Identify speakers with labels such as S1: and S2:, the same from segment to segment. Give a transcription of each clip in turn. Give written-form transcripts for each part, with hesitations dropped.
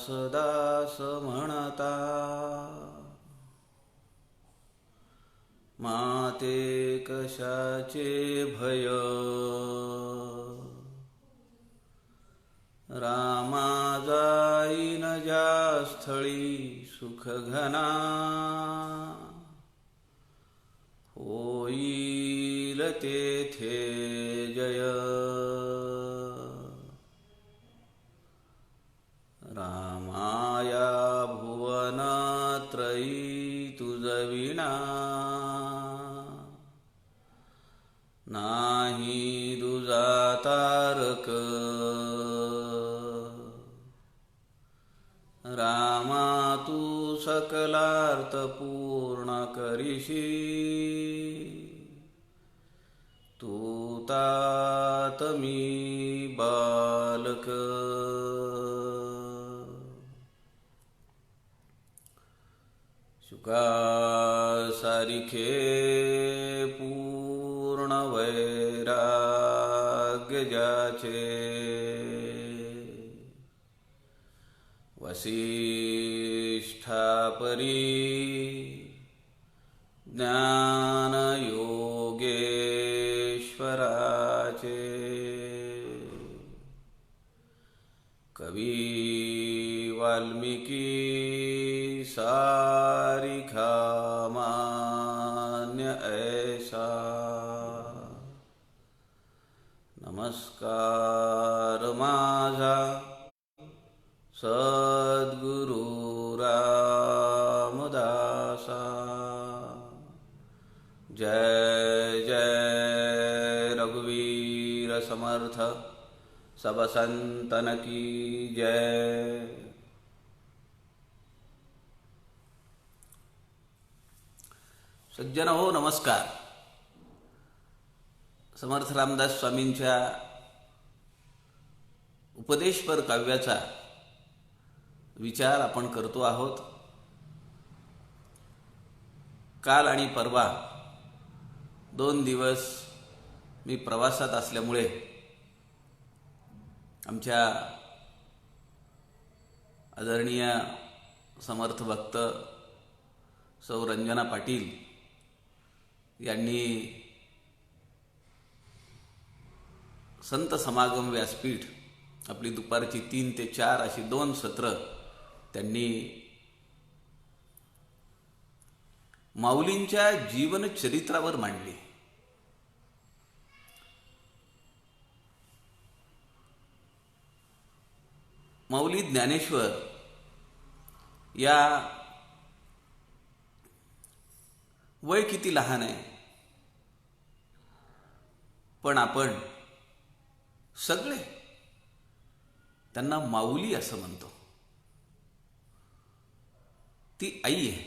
S1: दास म्हणता, माते कशाचे भय, रामा जाईन ज्या स्थळी सुख घना, होईल तेथे जय. रामाया भुवनत्रयी तुझविना, नाही दुजा तारक. रामा तू सकलार्थ पूर्ण करिशी, तू तात मी बालक. शुका सारिखे पूर्ण वैराग्य ज्याचे, वसिष्ठापरी ज्ञान योगेश्वराचे. कवी वाल्मिकी सारिखा मान्य ऐसा, नमस्कार माझा सद्गुरु रामदासा. जय जय रघुवीर समर्थ, सब संतन की जय. सज्जन हो, नमस्कार. समर्थ रामदास स्वामींच्या उपदेशपर काव्याचा विचार आपण करतो आहोत. काल आणि परवा 2 दिवस मी प्रवासात असल्यामुळे आमच्या आदरणीय समर्थ भक्त सौ रंजना पाटील यांनी संत समागम व्यासपीठ आपली दुपारची 3 ते 4 अशी 2 सत्र त्यांनी माऊलींच्या जीवनचरित्रावर मांडली. माऊली ज्ञानेश्वर या वय किती लहान आहे, पण आपण सगळे त्यांना माऊली असं म्हणतो. ती आई आहे.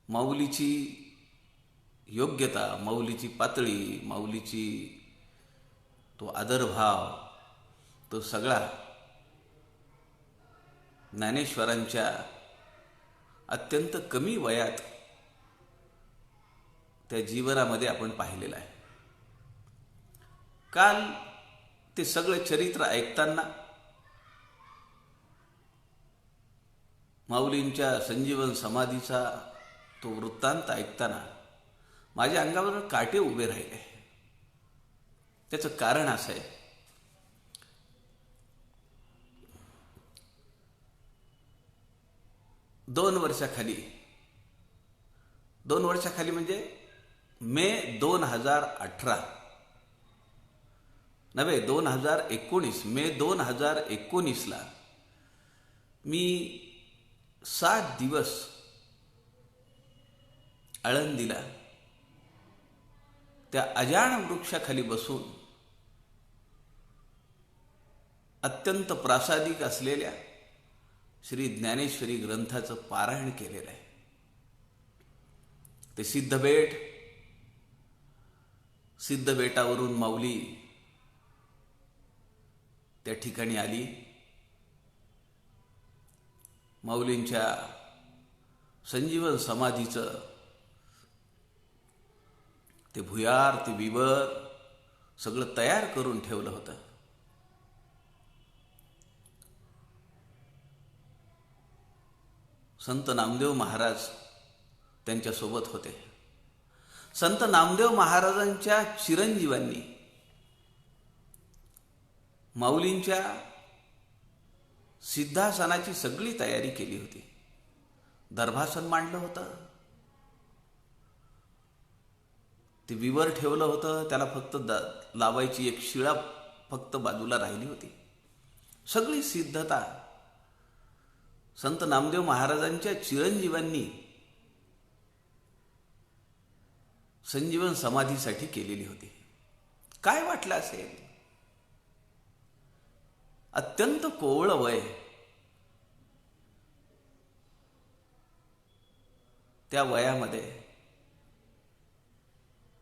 S1: माऊलीची योग्यता, माऊलीची पातळी, माऊलीची तो आदरभाव, तो सगळा ज्ञानेश्वरांच्या अत्यंत कमी वयात त्या जीवनामध्ये आपण पाहिलेला आहे. काल ते सगळे चरित्र ऐकताना, माऊलींच्या संजीवन समाधीचा तो वृत्तांत ऐकताना माझ्या अंगावर काटे उभे राहिले. त्याचं कारण असं आहे, 2 वर्षाखाली म्हणजे मे 2018 नव्हे 2019 मे 2019ला मी 7 दिवस आळंदीला त्या अजाण वृक्षाखाली बसून अत्यंत प्रासादिक असलेल्या श्री ज्ञानेश्वरी ग्रंथाचं पारायण केलेलं आहे. ते सिद्धबेटावरून माऊली त्या ठिकाणी आली. माऊलींच्या संजीवन समाधीचं ते भुयार, ते विवर सगळं तयार करून ठेवलं होतं. संत नामदेव महाराज त्यांच्यासोबत होते. संत नामदेव महाराजांच्या चिरंजीवांनी माऊलींच्या सिद्धासनाची सगळी तयारी केली होती. दर्भासन मांडलं होतं, ते विवर ठेवलं होतं, त्याला फक्त लावायची एक शिळा फक्त बाजूला राहिली होती. सगळी सिद्धता संत नामदेव महाराजांच्या चिरंजीवांनी संजीवन समाधीसाठी केलेली होती. काय वाटलं असेल? अत्यंत कोवळ वय, त्या वयामध्ये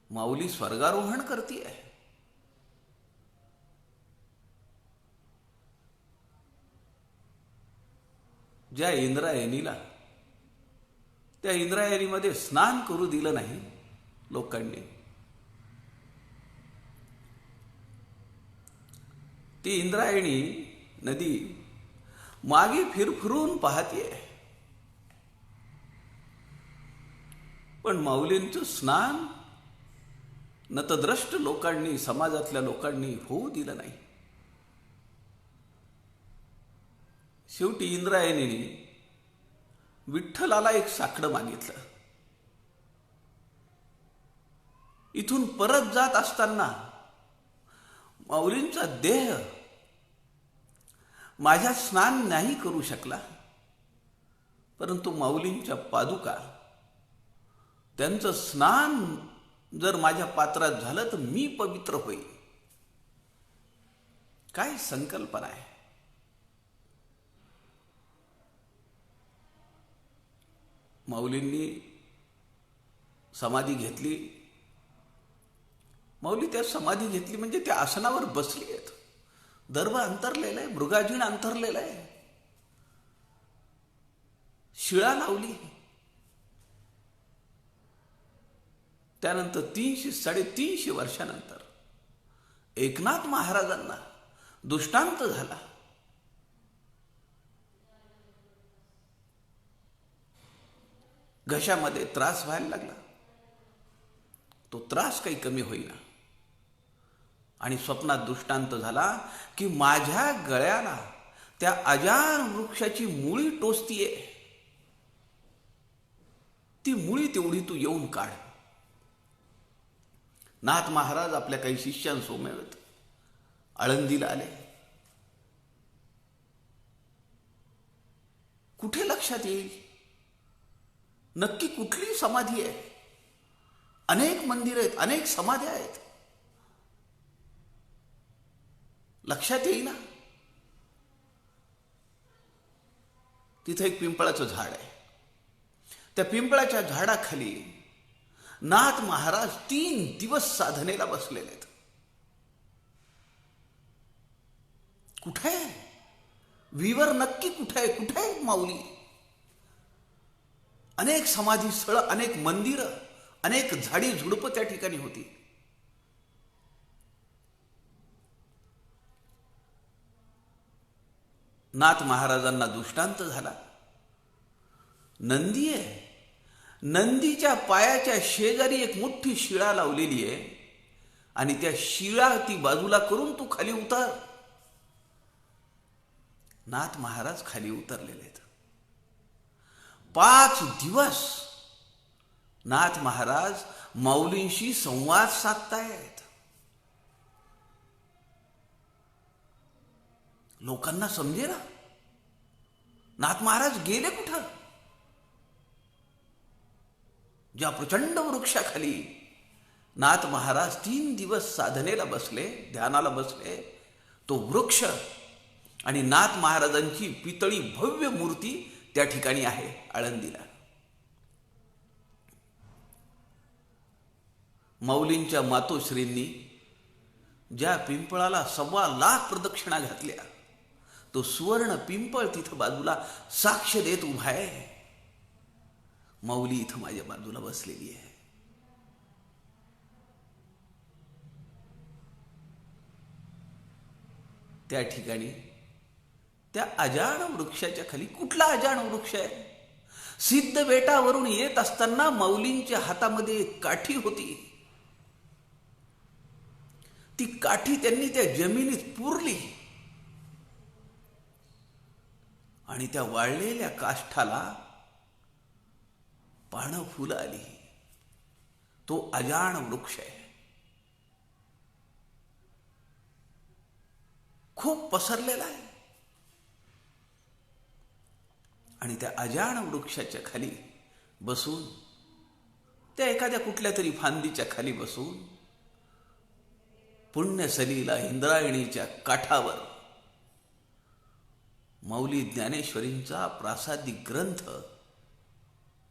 S1: माऊली स्वर्गारोहण करतीये. ज्या इंद्रायणीला, त्या इंद्रायणीमध्ये स्नान करू दिलं नाही लोकांनी, ती इंद्रायणी नदी मागे फिरफिरून पाहतीये, पण माऊलींचं स्नान नतद्रष्ट लोकांनी, समाजातल्या लोकांनी होऊ दिलं नाही. शेवटी इंद्रायणीने विठ्ठलाला एक साकडं मागितलं. इथून परत जात असताना माऊलींचा देह माझ्या स्नान नाही करू शकला, परंतु माऊलींच्या पादुका, त्यांचं स्नान जर माझ्या पात्रात झालं तर मी पवित्र होईल. काय संकल्पना आहे! माऊलींनी समाधी घेतली. माऊली त्या समाधी घेतली म्हणजे त्या आसनावर बसली आहेत. दर्भ अंतरलेला आहे, मृगाजीण अंतरलेला आहे, शिळा लावली. त्यानंतर 300-350 वर्षानंतर एकनाथ महाराजांना दृष्टांत झाला. घशामध्ये त्रास व्हायला लागला. तो त्रास काही कमी होईना आणि स्वप्नात दृष्टांत झाला की माझ्या गळ्याला त्या अजान वृक्षाची मुळी टोचतीये, ती मुळी तेवढी तू येऊन काढ. नाथ महाराज आपल्या काही शिष्यांसमवेत आळंदीला आले. कुठे लक्षात येईल नक्की कुठली समाधी आहे? अनेक मंदिर आहेत, अनेक समाध्या आहेत, लक्षात येईना. तिथे एक पिंपळाचं झाड आहे. त्या पिंपळाच्या झाडाखाली नाथ महाराज 3 दिवस साधनेला बसलेले आहेत. कुठे विवर नक्की कुठे? कुठे माऊली? अनेक समाधी स्थळ, अनेक मंदिर, अनेक झाडी झुडपं त्या ठिकाणी होती. नाथ महाराजांना दृष्टांत झाला. नंदी आहे, नंदीच्या पायाच्या शेजारी एक मोठी शिळा लावलेली आहे आणि त्या शिळा ती बाजूला करून तू खाली उतर. नाथ महाराज खाली उतरलेले आहेत. 5 दिवस नाथ महाराज माऊलींशी संवाद साधतायत. लोकांना समजे ना नाथ महाराज गेले कुठं? ज्या प्रचंड वृक्षाखाली नाथ महाराज 3 दिवस साधनेला बसले, ध्यानाला बसले, तो वृक्ष आणि नाथ महाराजांची पितळी भव्य मूर्ती त्या ठिकाणी आहे आळंदीला. माऊलींच्या मातोश्रींनी ज्या पिंपळाला 1.25 लाख प्रदक्षिणा घातल्या, तो सुवर्ण पिंपळ तिथं बाजूला साक्ष देत उभा आहे. माऊली इथं माझ्या बाजूला बसलेली आहे. त्या ठिकाणी त्या अजाण वृक्षाच्या खाली, कुठला अजाण वृक्ष आहे? सिद्ध बेटावरून येत असताना माऊलींच्या हातामध्ये एक काठी होती. ती काठी त्यांनी त्या जमिनीत पुरली आणि त्या वाळलेल्या काष्ठाला पानं फुलं आली. तो अजाण वृक्ष आहे. खूप पसरलेला आहे. आणि त्या अजाण वृक्षाच्या खाली बसून, त्या एखाद्या कुठल्या तरी फांदीच्या खाली बसून, पुण्यसलीला इंद्रायणीच्या काठावर माऊली ज्ञानेश्वरींचा प्रासादिक ग्रंथ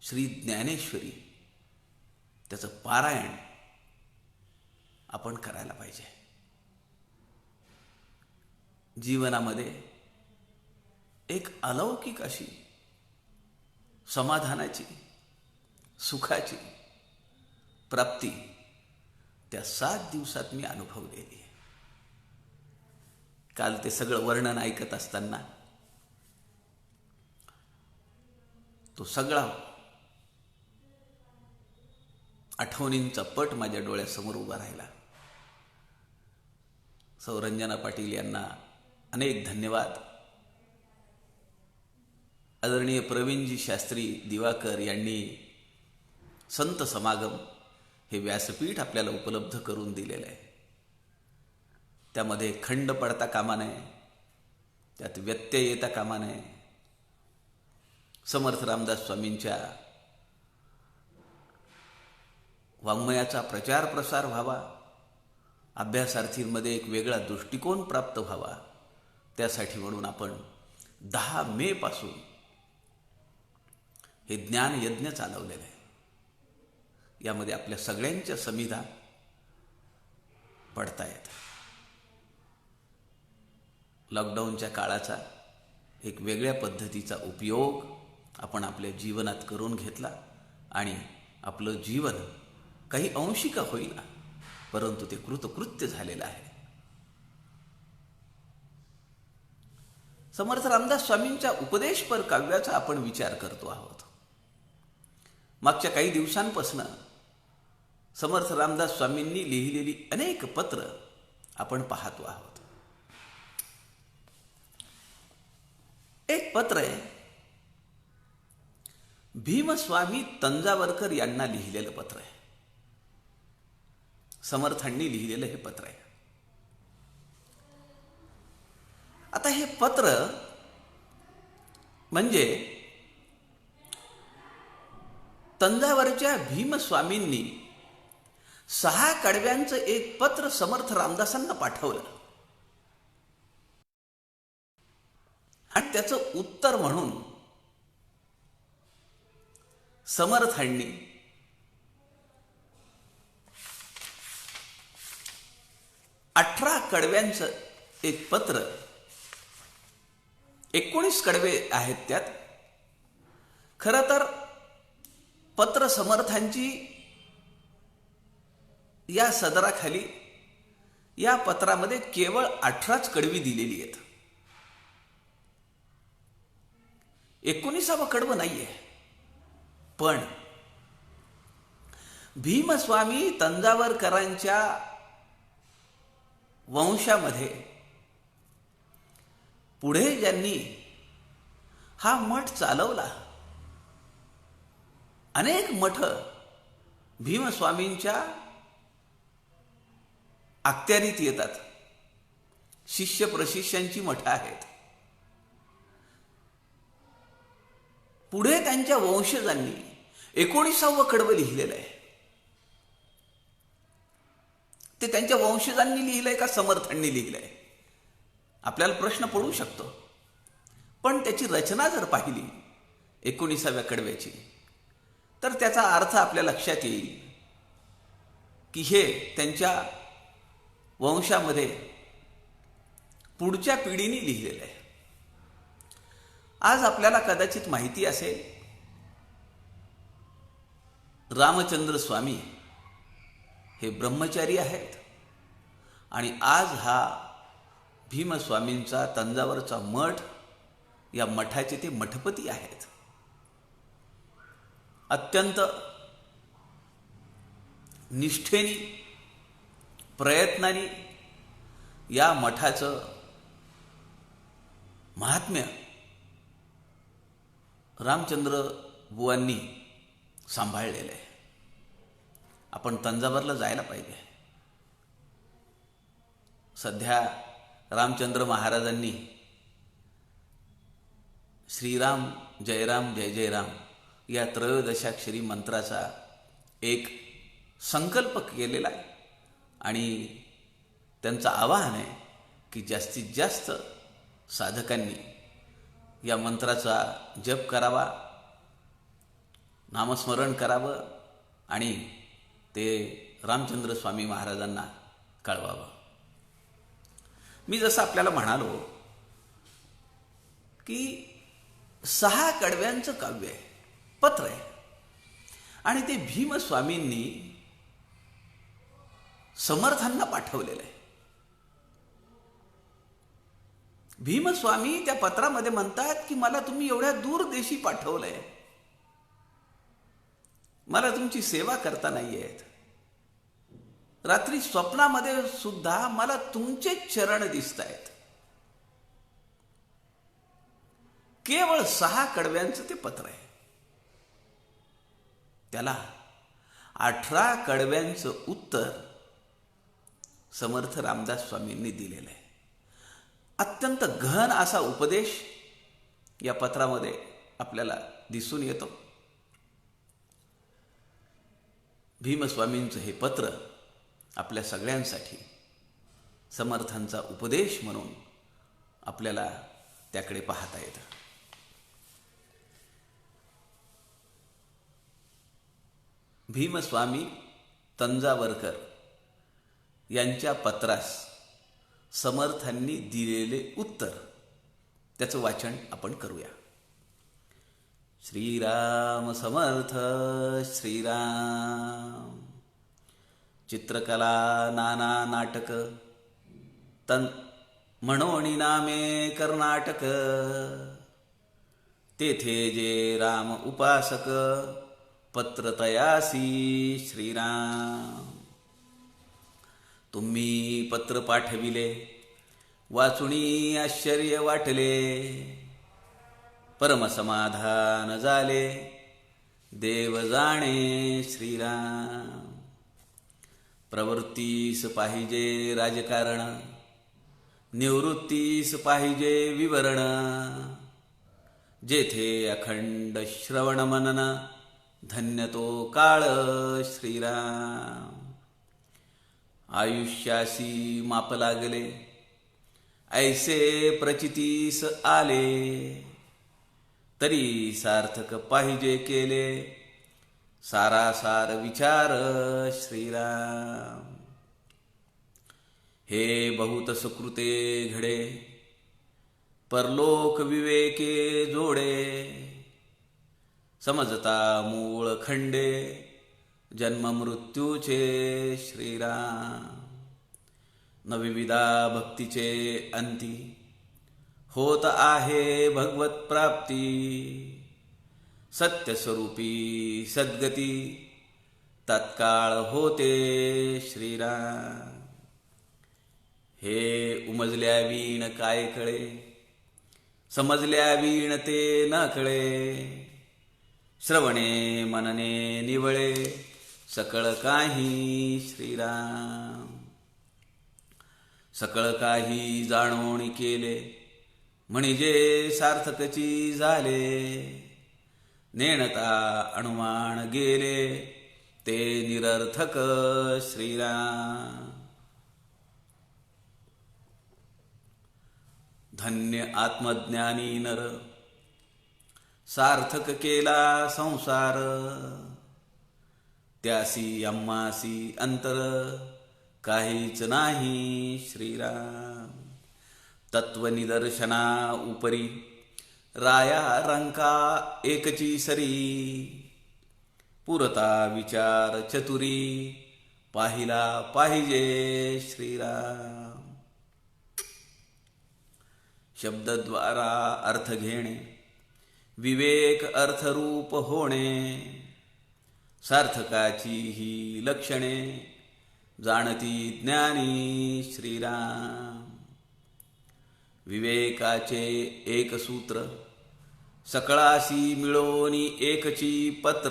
S1: श्री ज्ञानेश्वरी, त्याचं पारायण आपण करायला पाहिजे. जीवनामध्ये एक अलौकिक अशी समाधानाची, सुखाची प्राप्ती त्या 7 दिवसात मी अनुभवलेली आहे. काल ते सगळं वर्णन ऐकत असताना तो सगळा आठवणींचा पट माझ्या डोळ्यासमोर उभा राहिला. सौरंजना पाटील यांना अनेक धन्यवाद. आदरणीय प्रवीणजी शास्त्री दिवाकर यांनी संत समागम हे व्यासपीठ आपल्याला उपलब्ध करून दिलेलं आहे. त्यामध्ये खंड पडता कामा नये, त्यात व्यत्यय येता कामा नये. समर्थ रामदास स्वामींच्या वाङ्मयाचा प्रचार प्रसार व्हावा, अभ्यासार्थींमध्ये एक वेगळा दृष्टिकोन प्राप्त व्हावा, त्यासाठी म्हणून आपण 10 मे पासून हे ज्ञान यज्ञ चालवलेलं आहे. यामध्ये आपल्या सगळ्यांच्या समिधा पडतायत. लॉकडाऊनच्या काळाचा एक वेगळ्या पद्धतीचा उपयोग आपण आपल्या जीवनात करून घेतला आणि आपलं जीवन काही अंशी का होईना, परंतु ते कृतकृत्य झालेलं आहे. समर्थ रामदास स्वामींच्या उपदेशपर काव्याचा आपण विचार करतो आहोत. मागच्या काही दिवसांपासून समर्थ रामदास स्वामींनी लिहिलेली अनेक पत्र आपण पाहतो आहोत. एक पत्र आहे भीमस्वामी तंजावरकर यांना लिहिलेलं पत्र आहे. समर्थांनी लिहिलेलं हे पत्र आहे. आता हे पत्र म्हणजे तंजावरच्या भीमस्वामींनी 6 कडव्यांचं एक पत्र समर्थ रामदासांना पाठवलं आणि त्याचं उत्तर म्हणून समर्थांनी अठरा कडव्यांचं एक पत्र, 19 कडवे आहेत त्यात. खरं तर पत्र समर्थांची या सदराखाली या पत्रामध्ये केवळ 18च कडवी दिलेली आहेत. 19वा कडवं नाहीये. पण भीमस्वामी तंजावरकरांच्या वंशामध्ये पुढे ज्यांनी हा मठ चालवला, अनेक मठ भीमस्वामींच्या अखत्यारीत येतात. शिष्य प्रशिष्यांची मठ आहेत. पुढे त्यांच्या वंशजांनी 19वा कडवं लिहिलेलं आहे. ते त्यांच्या वंशजांनी लिहिलंय का समर्थांनी लिहिलंय? आपल्याला प्रश्न पडू शकतो. पण त्याची रचना जर पाहिली 19व्या कडव्याची, तर त्याचा अर्थ आपल्या लक्षात येईल की हे त्यांच्या वंशामध्ये पुढच्या पिढीने लिहिलेलं आहे. आज आपल्याला कदाचित माहिती असेल, रामचंद्र स्वामी हे ब्रह्मचारी आहेत आणि आज हा भीमस्वामींचा तंजावरचा मठ, या मठाचे ते मठपती आहेत. अत्यंत निष्ठेने प्रयत्नाने या मठाचं महात्म्य रामचंद्र बुवांनी सांभाळलेलं आहे. आपण तंजावरला जायला पाहिजे. सध्या रामचंद्र महाराजांनी श्रीराम जयराम जय जयराम या त्रयोदशाक्षरी मंत्राचा एक संकल्प केलेला आहे आणि त्यांचं आवाहन आहे की जास्तीत जास्त साधकांनी या मंत्राचा जप करावा, नामस्मरण करावं आणि ते रामचंद्र स्वामी महाराजांना कळवावं. मी जसं आपल्याला म्हणालो की 6 कडव्यांचं काव्य आहे, पत्र आहे आणि ते भीमस्वामींनी समर्थांना पाठवलेलं आहे. भीमस्वामी त्या पत्रामध्ये म्हणतात की मला तुम्ही एवढ्या दूर देशी पाठवलंय, मला तुमची सेवा करता नाही येत. रात्री स्वप्नामध्ये सुद्धा मला तुमचे चरण दिसत आहेत. केवळ 6 कडव्यांचं ते पत्र आहे. त्याला 18 कडव्यांचं उत्तर समर्थ रामदास स्वामींनी दिलेलं आहे. अत्यंत गहन असा उपदेश या पत्रामध्ये आपल्याला दिसून येतो. भीमस्वामींचं हे पत्र आपल्या सगळ्यांसाठी समर्थांचा उपदेश म्हणून आपल्याला त्याकडे पाहता येतं. भीमस्वामी तंजावरकर यांच्या पत्रास समर्थांनी दिलेले उत्तर, त्याचं वाचन आपण करूया. श्रीराम समर्थ श्रीराम. चित्रकला नाना नाटक तन म्हणोनी नामे कर्नाटक. तेथे जे राम उपासक पत्र तयासी श्रीराम. तुम्ही पत्र पाठविले वाचुनी आश्चर्य वाटले. परमसमाधान झाले देव जाणे श्रीराम. प्रवृत्तीस पाहिजे राजकारण, निवृत्तीस पाहिजे विवरण. जेथे अखंड श्रवण मनन धन्य तो काळ श्रीराम. आयुष्यासी माप लागले ऐसे प्रचितीस आले. तरी सार्थक पाहिजे केले सारासार विचार श्रीराम. हे बहुत सुकृते घडे परलोक विवेके जोडे. समजता मूळ खंडे जन्म मृत्यूचे श्रीराम. न विविधा भक्तीचे अंती होत आहे भगवत प्राप्ती. सत्यस्वरूपी सद्गती तत्काळ होते श्रीराम. हे उमजल्या वीण काय कळे, समजल्या वीण ते न कळे. श्रवणे मनने निवळे सकळ काही श्रीराम. सकळ काही जाणोनी केले म्हणजे सार्थकची झाले. नेणता अनुमान गेले ते निरर्थक श्रीराम. धन्य आत्मज्ञानी नर सार्थक केला संसार. त्यासी अम्मासी अंतर काहीच नाही श्रीराम. तत्वनिदर्शना उपरी राया रंका एकची सरी. पुरता विचार चतुरी पाहिला पाहिजे श्रीराम. शब्दद्वारा अर्थ घेणे विवेक अर्थरूप होणे. सार्थकाची ही लक्षणे जाणती ज्ञानी श्रीराम. विवेकाचे एक सूत्र सकळासी मिळोनी एकची पत्र.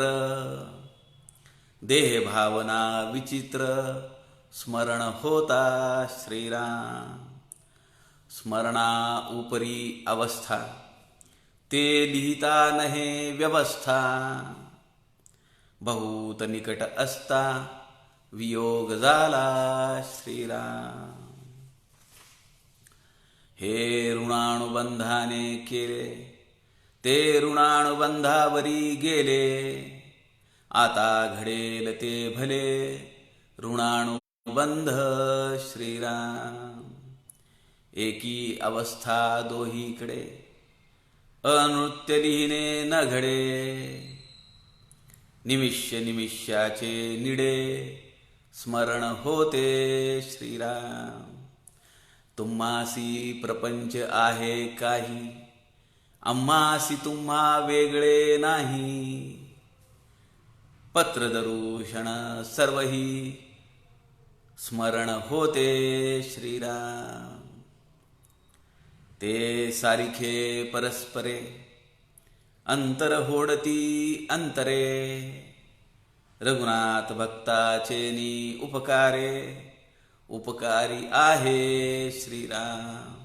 S1: देह भावना विचित्र स्मरण होता श्रीराम. स्मरणा उपरी अवस्था ते लिहिता नहे व्यवस्था. बहुत निकट असता वियोग झाला श्रीराम. हे ऋणानुबंधाने केले ते ऋणानुबंधावरी गेले. आता घडेल ते भले ऋणानुबंध श्रीराम. एकी अवस्था दोहीकडे अनृत्य लिहिणे न घडे. निमिष्य निमिष्याचे निडे स्मरण होते श्रीराम. तुम्हासी प्रपंच आहे काही आम्हासी तुम्हा वेगळे नाही. पत्रदरूषण सर्वही स्मरण होते श्रीराम. ते सारिखे परस्परे अंतर होडती अंतरे. रघुनाथ भक्ताचेनी उपकारे उपकारी आहे श्रीराम.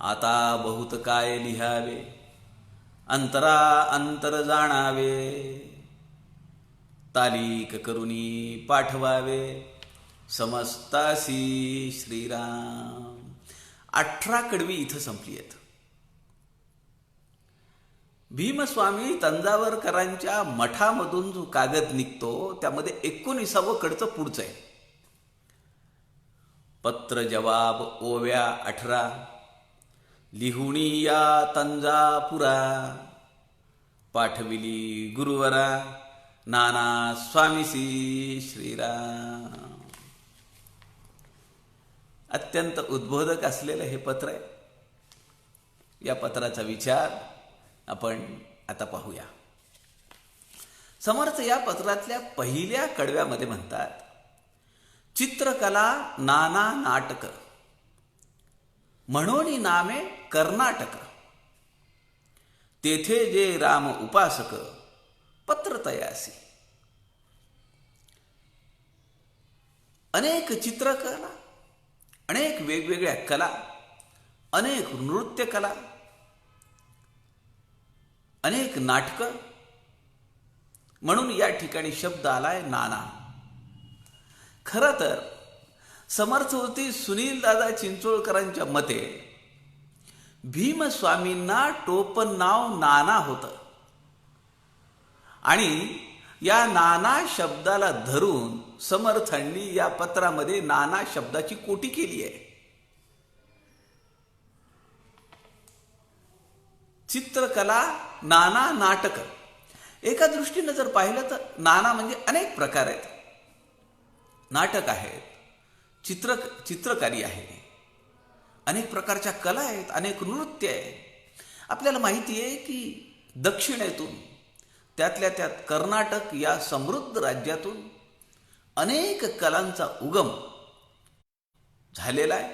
S1: आता बहुत काय लिहावे अंतरा अंतर जाणावे. तालीक करुनी पाठवावे समस्तासी श्रीराम. 18 कडवी इथं संपली आहेत. भीमस्वामी तंजावरकरांच्या मठामधून जो कागद निघतो त्यामध्ये 19वं कडचं पुढचं आहे. पत्र जवाब ओव्या 18 लिहुणी या तंजापुरा. पाठविली गुरुवरा नाना स्वामीसी श्रीराम. अत्यंत उद्बोधक असलेलं हे पत्र आहे. या पत्राचा विचार आपण आता पाहूया. समर्थ या पत्रातल्या पहिल्या कडव्यामध्ये म्हणतात, चित्रकला नाना नाटक म्हणून नामे कर्नाटक. तेथे जे राम उपासक पत्र तयासी. अनेक चित्रकला, अनेक वेगवेगळ्या कला, अनेक नृत्य कला, अनेक नाटकं, म्हणून या ठिकाणी शब्द आलाय नाना. खरं तर समर्थवती सुनील दादा चिंचोळकरांच्या मते भीमस्वामींना टोपण नाव नाना होतं आणि या नाना शब्दाला धरून समर्थांनी या पत्रामध्ये नाना शब्दाची कोटी केली आहे. चित्रकला नाना नाटक. एका दृष्टीने जर पाहिलं तर नाना म्हणजे अनेक प्रकार आहेत. नाटक आहेत, चित्रकारी आहे, अनेक प्रकारच्या कला आहेत, अनेक नृत्य आहे. आपल्याला माहिती आहे की दक्षिणेतून त्यातल्या त्यात कर्नाटक या समृद्ध राज्यातून अनेक कलांचा उगम झालेला आहे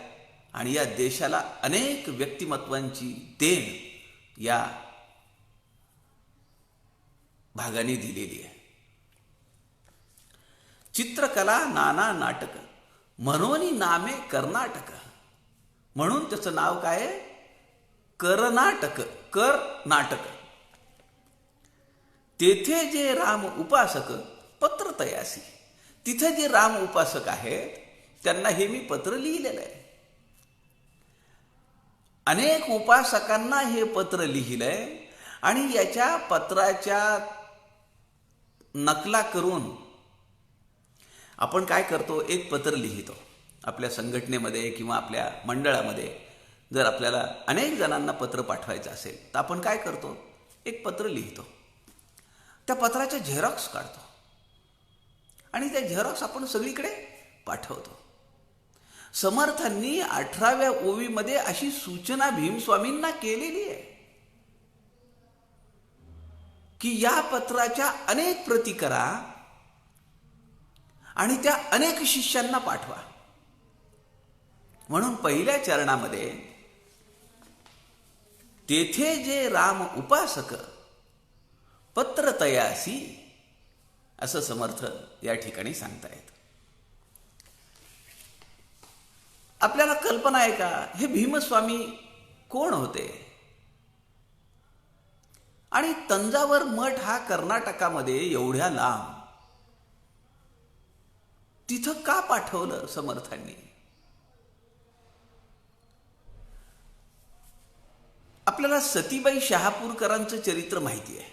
S1: आणि या देशाला अनेक व्यक्तिमत्वांची देण या भागाने दिलेली आहे. चित्रकला नाना नाटक म्हणून नामे कर्नाटक. म्हणून त्याचं नाव काय आहे? कर्नाटक. कर्नाटक. तेथे जे राम उपासक पत्र तयासी. तिथे जे राम उपासक आहेत त्यांना हे मी पत्र लिहिलेलं आहे. अनेक उपासकांना हे पत्र लिहिलंय आणि याच्या पत्राच्या नकला करून आपण काय करतो, एक पत्र लिहितो. आपल्या संघटनेमध्ये किंवा आपल्या मंडळामध्ये जर आपल्याला अनेक जणांना पत्र पाठवायचं असेल तर आपण काय करतो, एक पत्र लिहितो. त्या पत्राच्या झेरॉक्स काढतो आणि त्या झेरॉक्स आपण सगळीकडे पाठवतो. समर्थांनी 18व्या ओवीमध्ये अशी सूचना भीमस्वामींना केलेली आहे. की या पत्राच्या अनेक प्रती करा आणि त्या अनेक शिष्यांना पाठवा. म्हणून पहिल्या चरणामध्ये तेथे जे राम उपासक पत्र तयासी असं समर्थ या ठिकाणी सांगतायत. आपल्याला कल्पना आहे का हे भीमस्वामी कोण होते आणि तंजावर मठ हा कर्नाटकामध्ये एवढ्या लांब तिथं का पाठवलं समर्थांनी? आपल्याला सतीबाई शहापूरकरांचं चरित्र माहिती आहे.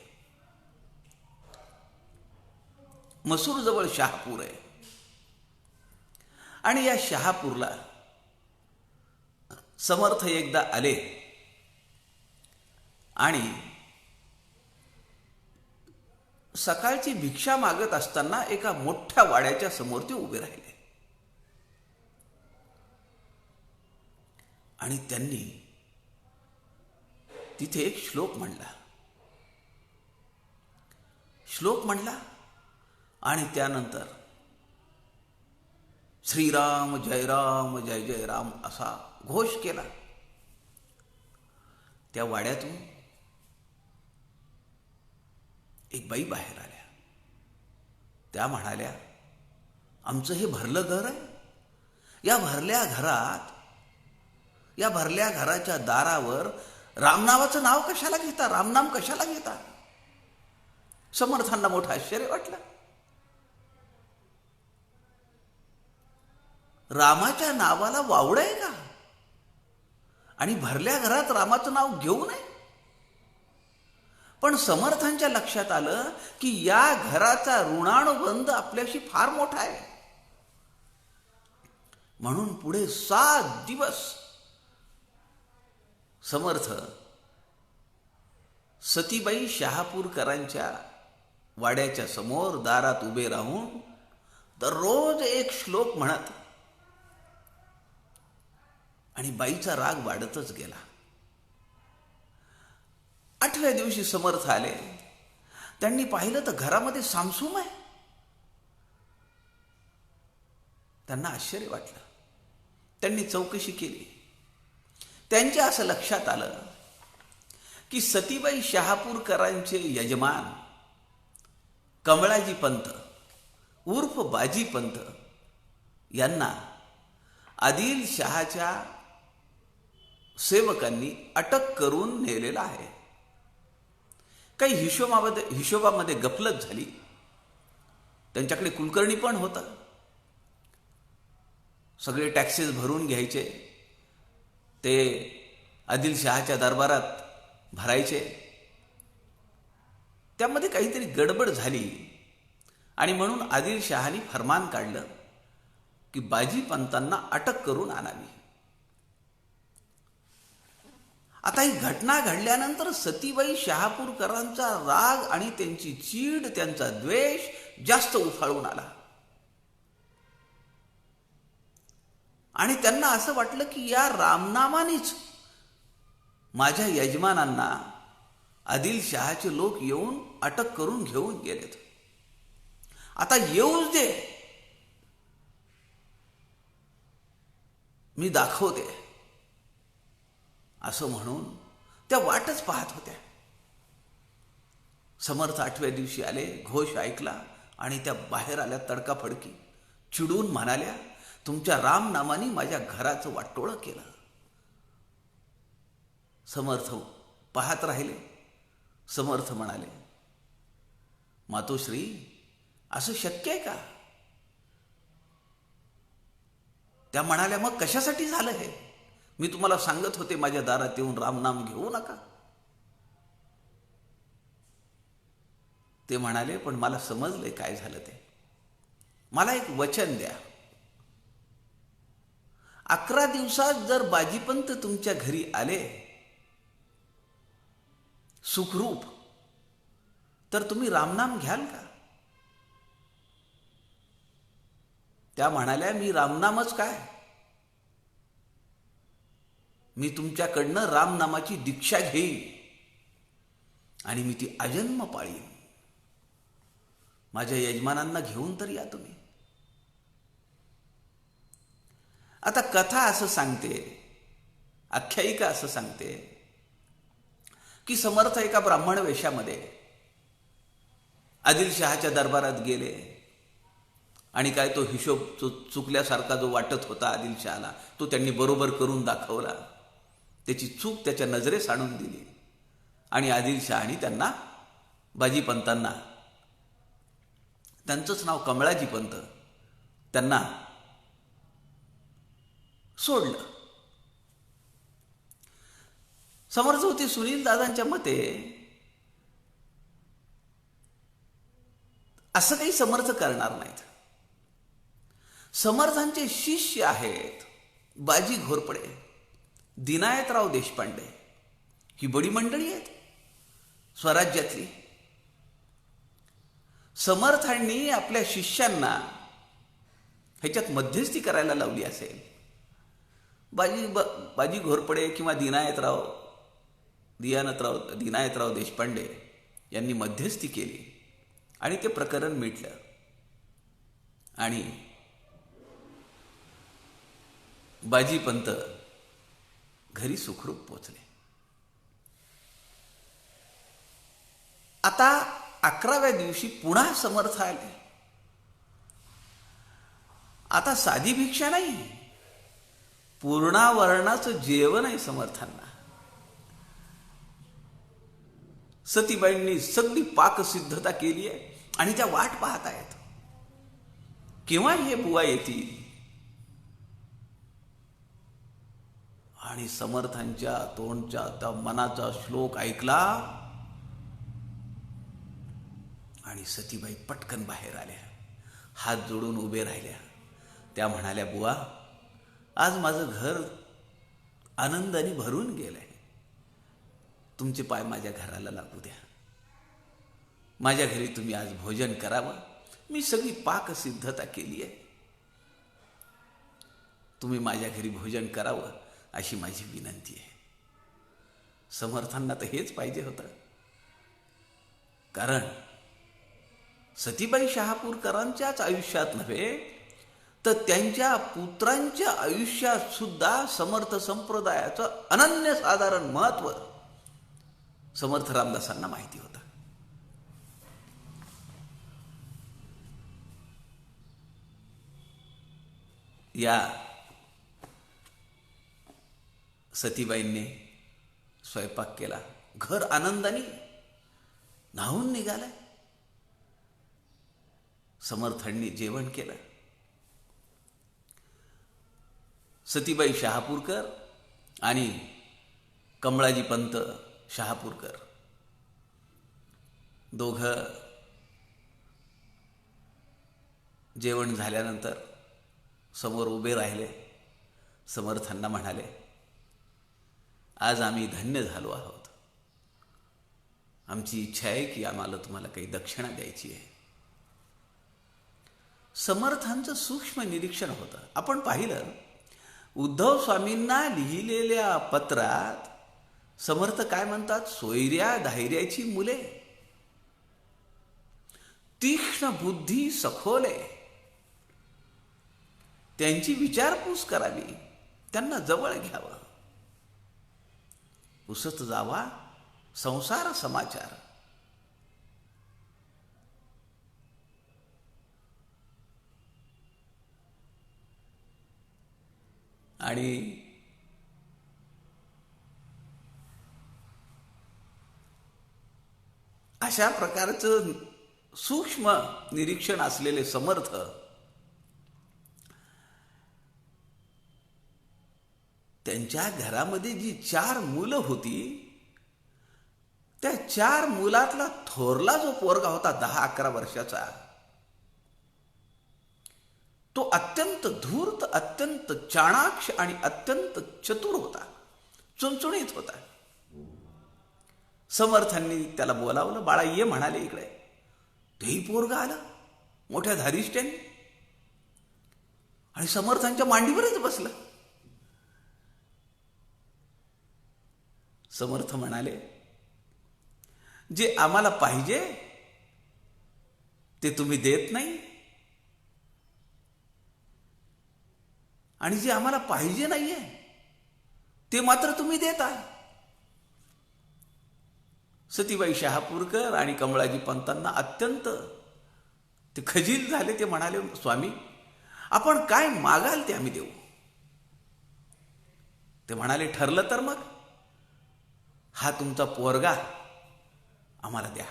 S1: मसूर जवळ शहापूर आहे आणि या शहापूरला समर्थ एकदा आले आणि सकाळची भिक्षा मागत असताना एका मोठ्या वाड्याच्या समोर ते उभे राहिले आणि त्यांनी तिथे एक श्लोक म्हणला आणि त्यानंतर श्रीराम जय राम जय जय राम असा घोष केला. त्या वाड्यातून एक बाई बाहेर आल्या. त्या म्हणाल्या, आमचं हे भरलं घर आहे. या भरल्या घराच्या दारावर रामनावाचं नाव कशाला घेता, रामनाम कशाला घेता? समर्थांना मोठं आश्चर्य वाटलं. रामाच्या नावाला वावडं आहे का? आणि भरल्या घरात रामाचं नाव घेऊ नये? पण समर्थांच्या लक्षात आलं की या घराचा ऋणानुबंध आपल्याशी फार मोठा आहे. म्हणून पुढे 7 दिवस समर्थ सतीबाई शहापूरकरांच्या वाड्याच्या समोर दारात उभे राहून दररोज एक श्लोक म्हणत आणि बाईचा राग वाढतच गेला. 8व्या दिवशी समर्थ आले. त्यांनी पाहिलं तर घरामध्ये सामसूम आहे. त्यांना आश्चर्य वाटलं. त्यांनी चौकशी केली. त्यांच्या असं लक्षात आलं की सतीबाई शहापूरकरांचे यजमान कमळाजी पंत उर्फ बाजी पंत यांना आदिलशहाच्या सेवकांनी अटक करून नेलेला आहे. काही हिशोबामध्ये गफलत झाली. त्यांच्याकडे कुलकर्णी पण होता. सगळे टॅक्सेस भरून घ्यायचे, ते आदिलशहाच्या दरबारात भरायचे. त्यामध्ये काहीतरी गडबड झाली आणि म्हणून आदिलशहानी फरमान काढलं की बाजी पंतांना अटक करून आणावी. आता ही घटना घडल्यानंतर सतीबाई शहापूरकरांचा राग आणि त्यांची चीड, त्यांचा द्वेष जास्त उफाळून आला आणि त्यांना असं वाटलं की या रामनामानेच माझ्या यजमानांना आदिलशहाचे लोक येऊन अटक करून घेऊन गेलेत. आता येऊच दे, मी दाखवते, असं म्हणून त्या वाटच पाहत होत्या. समर्थ 8व्या दिवशी आले. घोष ऐकला आणि त्या बाहेर आल्या तडकाफडकी. चिडून म्हणाल्या, तुमच्या रामनामाने माझ्या घराचं वाटोळं केलं. समर्थ पाहत राहिले. समर्थ म्हणाले, मातोश्री, असं शक्य आहे का? त्या म्हणाल्या, मग कशासाठी झालं हे? मी तुम्हाला सांगत होते माझ्या दारात येऊन रामनाम घेऊ नका. ते म्हणाले, पण मला समजलंय काय झालं ते. मला एक वचन द्या. 11 दिवसात जर बाजीपंत तुमच्या घरी आले सुखरूप, तर तुम्ही रामनाम घ्याल का? त्या म्हणाल्या, मी रामनामच काय, मी तुमच्याकडनं रामनामाची दीक्षा घेईन आणि मी ती अजन्म पाळीन. माझ्या यजमानांना घेऊन तर या तुम्ही. आता कथा असं सांगते, आख्यायिका असं सांगते की समर्थ एका ब्राह्मण वेशामध्ये आदिलशहाच्या दरबारात गेले आणि काय तो हिशोब चुकल्यासारखा जो वाटत होता आदिलशहाला तो त्यांनी बरोबर करून दाखवला. त्याची चूक त्याच्या नजरेस आणून दिली आणि आदिलशहानी त्यांना, बाजीपंतांना, त्यांचंच नाव कमळाजी पंत, त्यांना सोडलं. समर्थ होते सुनील दादांच्या मते असं काही समर्थ करणार नाहीत. समर्थांचे शिष्य आहेत बाजी घोरपडे, दिनायतराव देशपांडे, ही बडी मंडळी आहेत स्वराज्यातली. समर्थांनी आपल्या शिष्यांना ह्याच्यात मध्यस्थी करायला लावली असेल. बाजी घोरपडे किंवा दिनायतराव देशपांडे यांनी मध्यस्थी केली आणि ते प्रकरण मिटलं आणि बाजीपंत घरी सुखरूप पोचले. आता 11व्या दिवशी पुन्हा समर्थ आले. आता साधी भिक्षा नाही, पूर्णावरणाचं जेवण आहे समर्थांना. सतीबाईंनी सगळी पाकसिद्धता केली आहे आणि त्या वाट पाहत आहेत केव्हा हे बुवा येतील. आणि समर्थांच्या तोंडच्या त्या मनाचा श्लोक ऐकला आणि सतीबाई पटकन बाहेर आल्या, हात जोडून उभे राहिल्या. त्या म्हणाल्या, बुवा आज माझं घर आनंदाने भरून गेलंय. तुमचे पाय माझ्या घराला लागू द्या. माझ्या घरी तुम्ही आज भोजन करावं. मी सगळी पाकसिद्धता केली आहे. तुम्ही माझ्या घरी भोजन करावं अशी माझी विनंती आहे. समर्थांना तर हेच पाहिजे होतं. कारण सतीबाई शहापूरकरांच्याच आयुष्यात नव्हे तर त्यांच्या पुत्रांच्या आयुष्यात सुद्धा समर्थ संप्रदायाचं अनन्यसाधारण महत्व समर्थ रामदासांना माहिती होतं. या सतीबाईंनी स्वयंपाक केला. घर आनंदाने न्हावून निघालं. समर्थांनी जेवण केलं. सतीबाई शहापूरकर आणि कमळाजी पंत शहापूरकर दोघं जेवण झाल्यानंतर समोर उभे राहिले. समर्थांना म्हणाले, आज आम्ही धन्य झालो आहोत. आमची इच्छा आहे की आम्हाला तुम्हाला काही दक्षिणा द्यायची आहे. समर्थांचं सूक्ष्म निरीक्षण होतं. आपण पाहिलं उद्धव स्वामींना लिहिलेल्या पत्रात समर्थ काय म्हणतात, सोयऱ्या धैर्याची मुले, तीक्ष्ण बुद्धी सखोले, त्यांची विचारपूस करावी, त्यांना जवळ घ्यावं, पुसत जावा संसार समाचार. आणि अशा प्रकारचं सूक्ष्म निरीक्षण असलेले समर्थ त्यांच्या घरामध्ये जी 4 मुलं होती त्या 4 मुलातला थोरला जो पोरगा होता 10-11 वर्षाचा, तो अत्यंत धूर्त, अत्यंत चाणाक्ष आणि अत्यंत चतुर होता, चुणचुणीत होता. समर्थांनी त्याला बोलावलं. बाळा ये म्हणाले इकडे. तेही पोरगा आलं मोठ्या धारिष्ट्याने आणि समर्थांच्या मांडीवरच बसलं. समर्थ म्हणाले, जे आम्हाला पाहिजे ते तुम्ही देत नाही, आणि जे आम्हाला पाहिजे नाहीये ते मात्र तुम्ही देता. सतीबाई शहापूरकर आणि कमळाजी पंतांना अत्यंत ते खजील झाले. ते म्हणाले, स्वामी आपण काय मागाल ते आम्ही देऊ. ते म्हणाले, ठरलं तर मग हा तुमचा पोरगा आम्हाला द्या.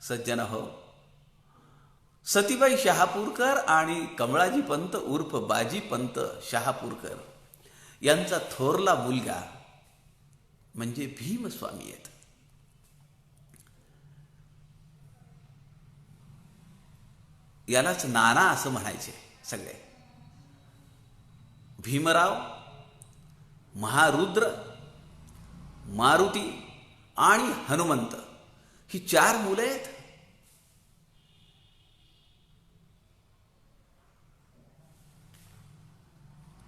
S1: सज्जन हो, सतीबाई शहापूरकर आणि कमळाजी पंत उर्फ बाजी पंत शहापूरकर यांचा थोरला मुलगा म्हणजे भीमस्वामी आहेत. यालाच नाना असं म्हणायचे सगळे. भीमराव, महारुद्र, मारुती आणि हनुमंत ही 4 मुलं आहेत.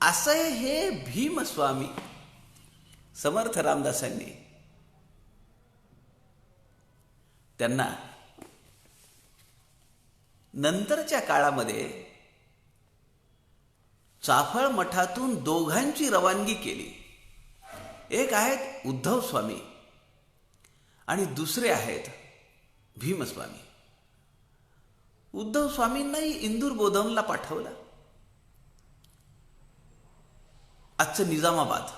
S1: असे हे भीमस्वामी समर्थ रामदासांनी त्यांना नंतरच्या काळामध्ये चाफळ मठातून दोघांची रवानगी केली. एक आहेत उद्धव स्वामी आणि दुसरे आहेत भीमस्वामी. उद्धव स्वामींनाही इंदूर बोधनला पाठवलं. आजचं निजामाबाद,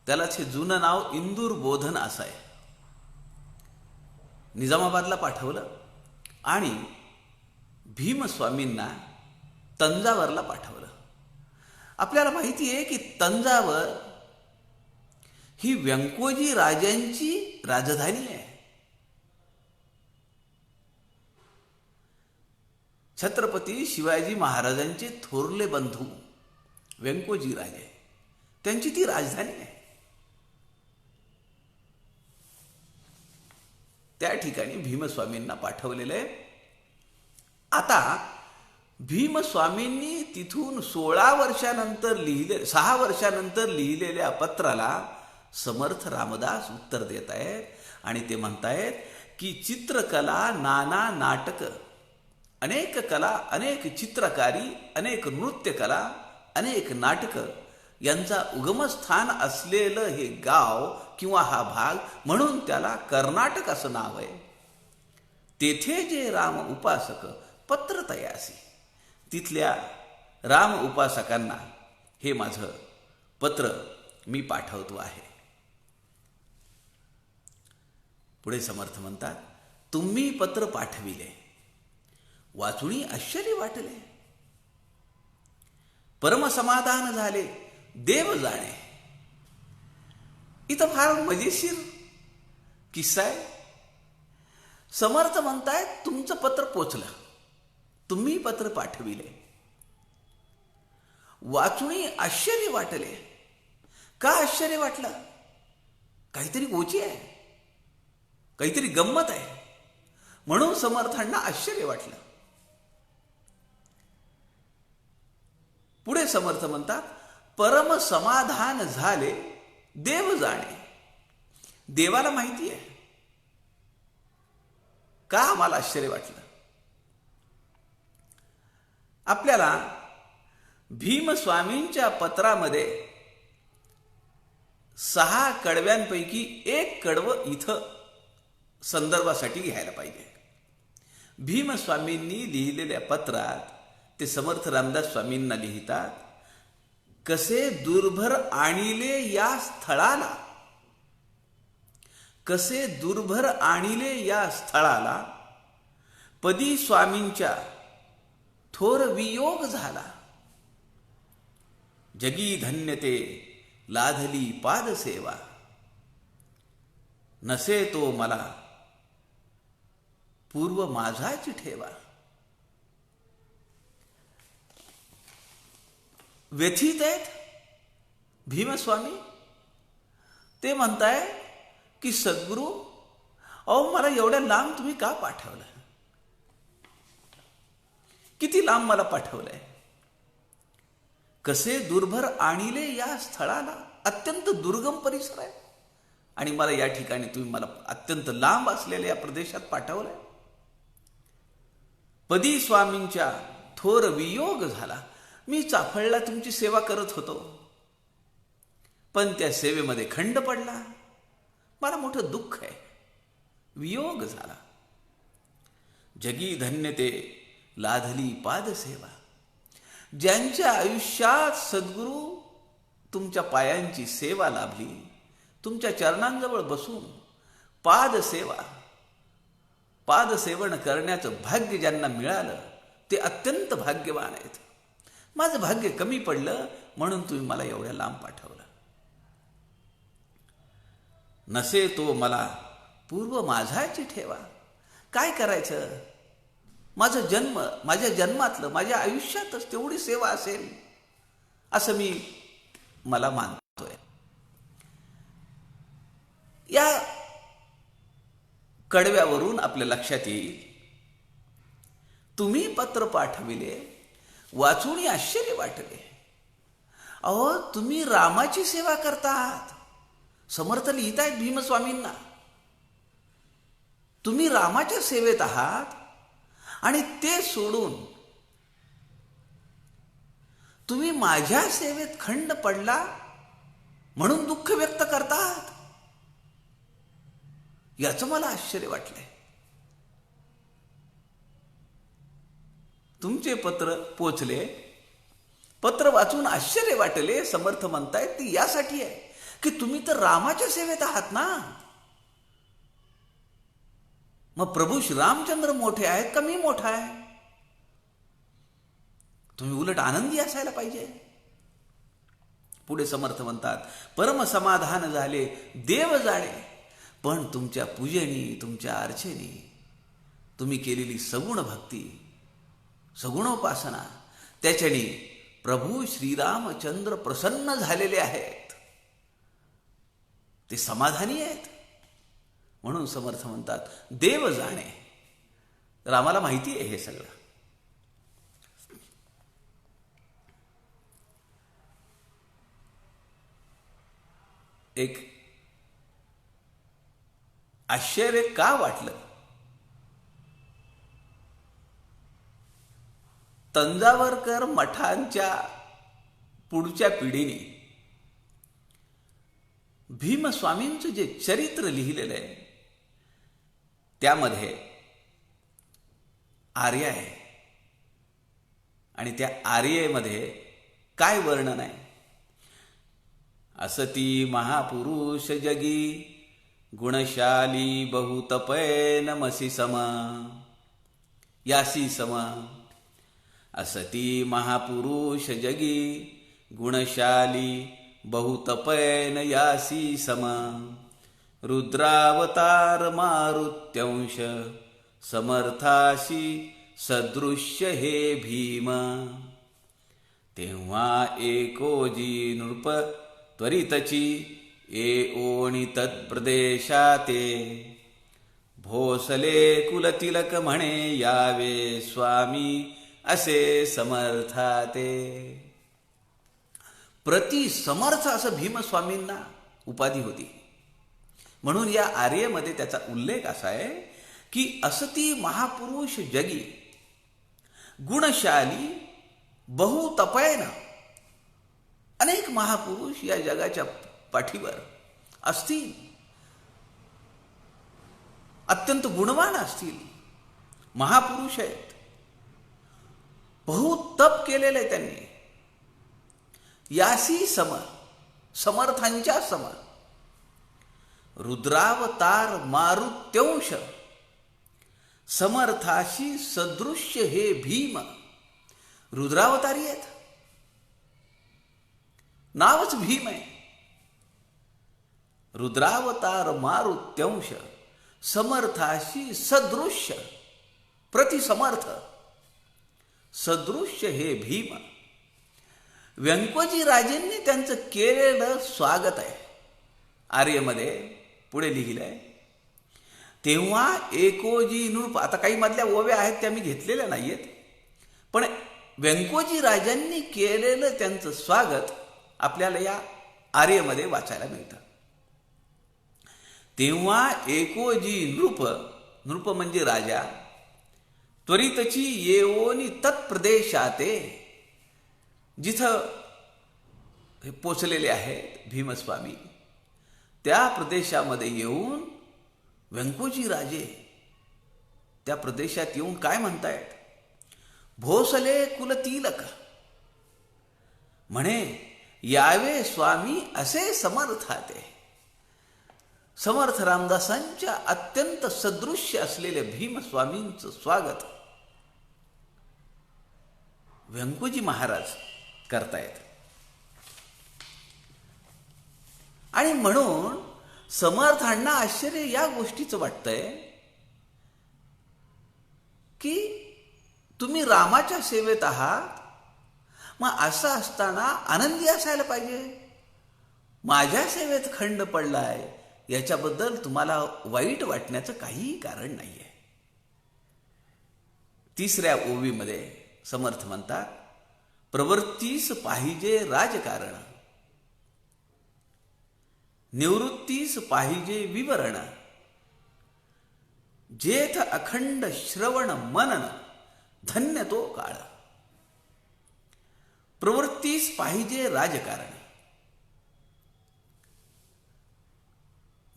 S1: त्यालाच हे जुनं नाव इंदूर बोधन असं आहे. निजामाबादला पाठवलं आणि भीमस्वामींना तंजावरला पाठवलं. आपल्याला माहिती आहे की तंजावर ही व्यंकोजी राजांची राजधानी आहे. छत्रपती शिवाजी महाराजांचे थोरले बंधू व्यंकोजी राजे, त्यांची ती राजधानी आहे. त्या ठिकाणी भीमस्वामींना पाठवलेलं आहे. आता भीमस्वामींनी तिथून 6 वर्षानंतर लिहिलेल्या पत्राला समर्थ रामदास उत्तर देत आहेत आणि ते म्हणतायत की चित्रकला, नाना नाटक, अनेक कला, अनेक चित्रकारी, अनेक नृत्यकला, अनेक नाटक यांचा उगमस्थान असलेलं हे गाव किंवा हा भाग, म्हणून त्याला कर्नाटक असं नाव आहे. तेथे जे राम उपासक पत्र तयासी, तिथल्या राम उपासकांना हे माझं पत्र मी पाठवतो आहे. पुढे समर्थ म्हणतात, तुम्ही पत्र पाठविले, वाचुनी आश्चर्य वाटले, परमसमाधान झाले, देव जाणे. इथं फार मजेशीर किस्सा आहे. समर्थ म्हणतायत तुमचं पत्र पोचलं, तुम्ही पत्र पाठविले, वाचुनी आश्चर्य वाटले. का आश्चर्य वाटलं? काहीतरी गोची आहे, काहीतरी गंमत आहे, म्हणून समर्थांना आश्चर्य वाटलं. पुढे समर्थ म्हणतात, परम समाधान झाले, देव जाणे. देवाला माहिती आहे का आम्हाला आश्चर्य वाटलं. आपल्याला भीमस्वामींच्या पत्रामध्ये 6 कडव्यांपैकी 1 कडवं इथं संदर्भासाठी घ्यायला पाहिजे. भीमस्वामींनी लिहिलेल्या पत्रात ते समर्थ रामदास स्वामींना लिहितात, कसे दुर्भर आणिले या स्थळाला, कसे दुर्भर आणिले या स्थळाला, पदी स्वामींच्या थोर वियोग झाला, जगी धन्यते लाधली पादसेवा, नसे तो मला पूर्व माझाची ठेवा. व्यथित आहेत भीमस्वामी. ते म्हणताय की सद्गुरू, अहो मला एवढ्या लांब तुम्ही का पाठवलं? किती लांब मला पाठवलंय? कसे दुर्भर आणिले या स्थळाला, अत्यंत दुर्गम परिसर आहे आणि मला या ठिकाणी तुम्ही मला अत्यंत लांब असलेल्या या प्रदेशात पाठवलंय. पदी स्वामींच्या थोर वियोग झाला. मी चाफळला तुमची सेवा करत होतो, पण त्या सेवेमध्ये खंड पडला. मला मोठं दुःख आहे, वियोग झाला. जगी धन्य ते लाधली पादसेवा. ज्यांच्या आयुष्यात सद्गुरू तुमच्या पायांची सेवा लाभली, तुमच्या चरणांजवळ बसून पादसेवन करण्याचं भाग्य ज्यांना मिळालं ते अत्यंत भाग्यवान आहेत. माझं भाग्य कमी पडलं म्हणून तुम्ही मला एवढ्या लांब पाठवलं. नसे तो मला पूर्व माझाची ठेवा. काय करायचं, माझ्या जन्मातलं माझ्या आयुष्यातच तेवढी सेवा असेल असं मला मानतोय. या कडव्यावरून आपल्या लक्षात येईल, तुम्ही पत्र पाठविले, वाचून आश्चर्य वाटले. अहो, तुम्ही रामाची सेवा करतात. समर्थ लिहित आहेत भीमस्वामींना, तुम्ही रामाच्या सेवेत आहात आणि ते सोडून तुम्ही माझ्या सेवेत खंड पडला म्हणून दुःख व्यक्त करतात. याचं मला आश्चर्य वाटलंय. तुमचे पत्र पोचले, पत्र वाचून आश्चर्य वाटले. समर्थ म्हणतायत ती यासाठी आहे की तुम्ही तर रामाच्या सेवेत आहात ना. मग प्रभू श्रीरामचंद्र मोठे आहेत का मी मोठा आहे? तुम्ही उलट आनंदी असायला पाहिजे. पुढे समर्थ म्हणतात, परम समाधान झाले देव जाणे, पण तुमच्या पूजनी तुमच्या अर्चेनी तुम्ही केलेली सगुण भक्ती, सगुणोपासना, त्याच्याने प्रभू श्रीरामचंद्र प्रसन्न झालेले आहेत, ते समाधानी आहेत. म्हणून समर्थ म्हणतात देव जाणे. रामाला माहिती आहे हे सगळं. एक आश्चर्य का वाटलं, तंजावरकर मठांच्या पुढच्या पिढीने भीमस्वामींचं जे चरित्र लिहिलेलं आहे त्यामध्ये आर्य आहे. आणि त्या आर्येमध्ये काय वर्णन आहे? असती महापुरुष जगी गुणशाली बहुतपय नमसी सम यासी सम. असती महापुरुष जगी गुणशाली बहुतपयन यासी सम. रुद्रावतार मारुत्यंश समर्थाशी सदृश्य हे भीम. तेव्हा एकोजी नृप त्वरितची ओणी तत्प्रदेशाते. भोसले कुलतिलक म्हणे यावे स्वामी असे समर्थाते. प्रति समर्थ असं भीमस्वामींना उपाधी होती. म्हणून या आर्येमध्ये त्याचा उल्लेख असा आहे की असती महापुरुष जगी गुणशाली बहुतपयन. अनेक महापुरुष या जगाच्या पाठीवर असतील, अत्यंत गुणवान असतील, महापुरुष आहेत, बहुत तप केलेलं आहे त्यांनी. यासी सम, समर्थांच्या सम. रुद्रावतार मारुत्यंश समर्थाशी सदृश्य हे भीम. रुद्रावतारी आहेत, नावच भीम आहे. रुद्रावतार मारुत्यंश समर्थाशी सदृश्य, प्रतिसमर्थ, सदृश्य हे भीम. व्यंकोजी राजेंनी त्यांचं केलेलं स्वागत आहे आर्यमध्ये. पुढे लिहिलंय, तेव्हा एकोजी नृप. आता काही मधल्या ओव्या आहेत त्या मी घेतलेल्या नाहीयेत, पण व्यंकोजी राजांनी केलेलं त्यांचं स्वागत आपल्याला या आर्यमध्ये वाचायला मिळतं. तेव्हा एकोजी नृप, नृप म्हणजे राजा, त्वरितची येवोनी तत्प्रदेशाते, जिथं हे पोचलेले आहेत भीमस्वामी, त्या प्रदेशामध्ये येऊन व्यंकोजी राजे त्या प्रदेशात येऊन काय म्हणतायत, भोसले कुलतिलक, म्हणे यावे स्वामी असे समर्थाते. समर्थ रामदासांच्या अत्यंत सदृश्य असलेल्या भीमस्वामींचं स्वागत व्यंकोजी महाराज करतायत. आणि म्हणून समर्थांना आश्चर्य या गोष्टीचं वाटतंय की तुम्ही रामाच्या सेवेत आहात, मग असं असताना आनंदी असायला पाहिजे. माझ्या सेवेत खंड पडलाय याच्याबद्दल तुम्हाला वाईट वाटण्याचं काहीही कारण नाहीये. तिसऱ्या ओवीमध्ये समर्थ म्हणतात, प्रवृत्तीस पाहिजे राजकारण, निवृत्तीस पाहिजे विवरण, जेथ अखंड श्रवण मनन, धन्य तो काळ. प्रवृत्तीस पाहिजे राजकारण,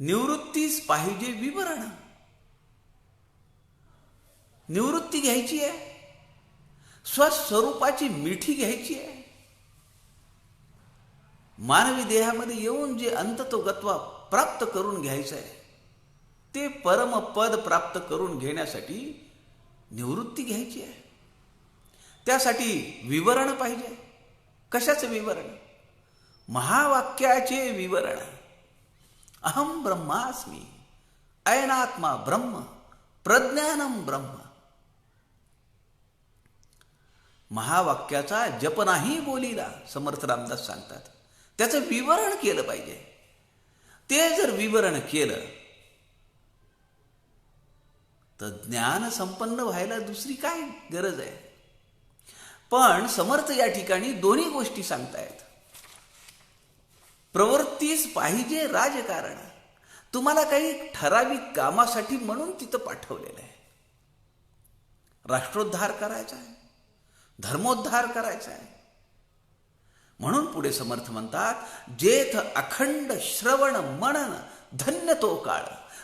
S1: निवृत्तीस पाहिजे विवरण. निवृत्ती घ्यायची आहे, स्वस्वरूपाची मिठी घ्यायची आहे. मानवी देहामध्ये येऊन जे अंततोगत्वा प्राप्त करून घ्यायचं आहे, ते परमपद प्राप्त करून घेण्यासाठी निवृत्ती घ्यायची आहे. त्यासाठी विवरण पाहिजे. कशाचं विवरण? महावाक्याचे विवरण. अहम ब्रह्मास्मी, अयनात्मा ब्रह्म, प्रज्ञानम ब्रह्म. महावाक्याचा जप नाही बोलीला, समर्थ रामदास सांगतात. त्याचं विवरण केलं पाहिजे. ते जर विवरण केलं तर ज्ञान संपन्न व्हायला दुसरी काय गरज आहे. पण समर्थ या ठिकाणी दोन्ही गोष्टी सांगतायत. प्रवृत्तीस पाहिजे राजकारण, तुम्हाला काही ठराविक कामासाठी म्हणून तिथं पाठवलेलं आहे. राष्ट्रोद्धार करायचा आहे, धर्मोद्धार करायचा आहे. म्हणून पुढे समर्थ म्हणतात, जेथ अखंड श्रवण मनन, धन्य तो काळ.